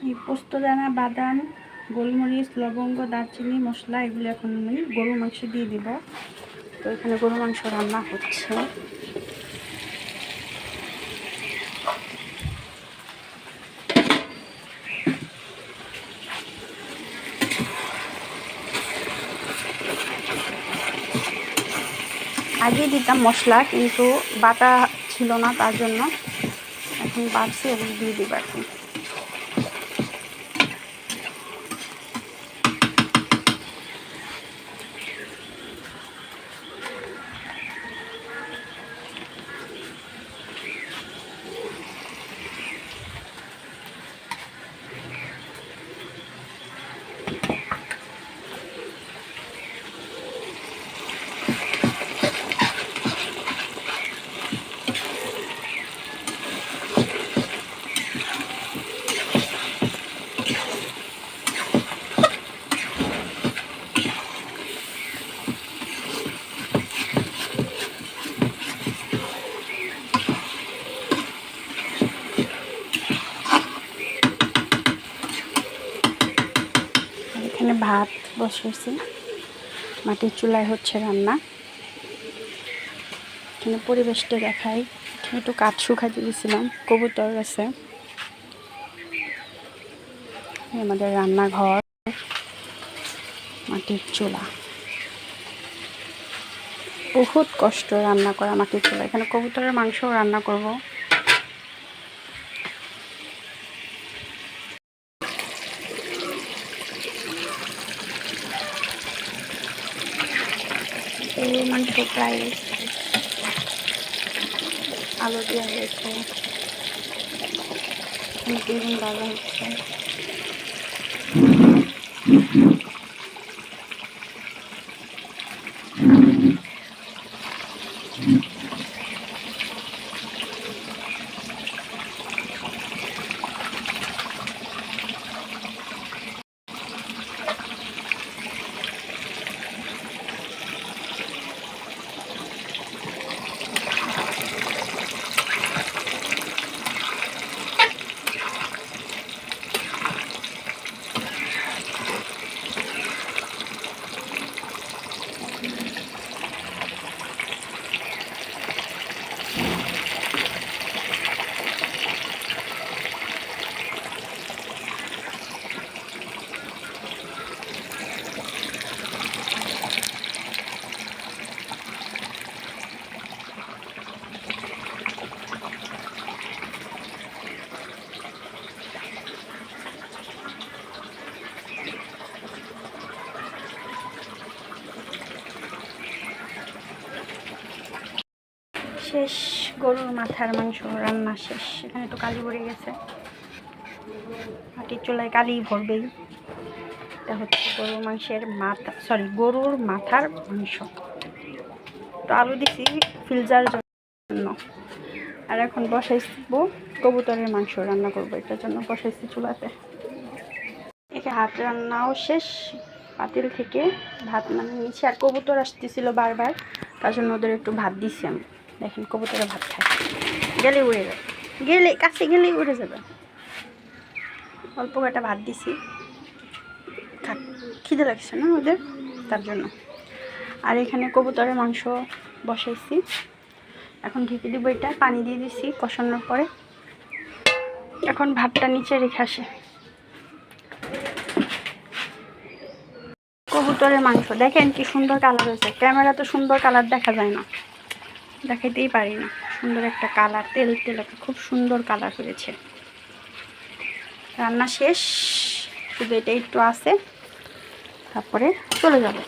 এই পোস্তদানা, বাদাম, গোলমরিচ, লবঙ্গ, দারচিনি, মশলা এগুলো এখন আমি গরুর মাংস দিয়ে দিব। তো এখানে গরুর মাংস রান্না হচ্ছে। আগে দিতাম মশলা, কিন্তু বাটা ছিল না, তার জন্য এখন বাড়ছি এবং দিয়ে দিব এখন। এখানে ভাত বসেছি, মাটির চুলায় হচ্ছে রান্না। এখানে পরিবেশটা দেখাই। একটু কাঠ শুকাতে দিয়েছিলাম, কবুতর আছে। আমাদের রান্নাঘর, মাটির চুলা। বহুত কষ্ট রান্না করা মাটির চুলা। এখানে কবুতরের মাংস রান্না করব। এই মাংস প্রায় আলু দেওয়া হয়েছে, বেগুন ভাজা হচ্ছে। শেষ, গরুর মাথার মাংস রান্না শেষ। এখানে তো কালি ভরে গেছে, মাটির চুলায় কালি ভরবেই। এটা হচ্ছে গরুর মাংসের মাথা, গরুর মাথার মাংস। তো আলু দিছি ফ্রিজার জন্য। আর এখন বসাইব কবুতরের মাংস রান্না করবো, এটার জন্য বসাইছি চুলাতে। একে হাত রান্নাও শেষ, পাতিল থেকে ভাত নামিয়ে নিয়েছি। আর কবুতর আসতেছিল বারবার, তার জন্য ওদের একটু ভাত দিছি আমি। দেখেন কবুতরে ভাত খায়, গেলে উড়ে যাবে, কাছে গেলেই উড়ে যাবে। অল্প কটা ভাত দিছি, থাক, খিদে লাগছে না ওদের, তার জন্য। আর এখানে কবুতরের মাংস বসাইছি, এখন ঢেকে দিব। এটা পানি দিয়ে দিছি কষানোর পরে। এখন ভাতটা নিচে রেখে আসে। কবুতরের মাংস দেখেন কি সুন্দর কালার হয়েছে। ক্যামেরা তো সুন্দর কালার দেখা যায় না, দেখাইতেই পারি না। সুন্দর একটা কালার, তেল তেল, খুব সুন্দর কালার হয়েছে। রান্না শেষ, শুধু এটা একটু আছে, তারপরে চলে যাবে।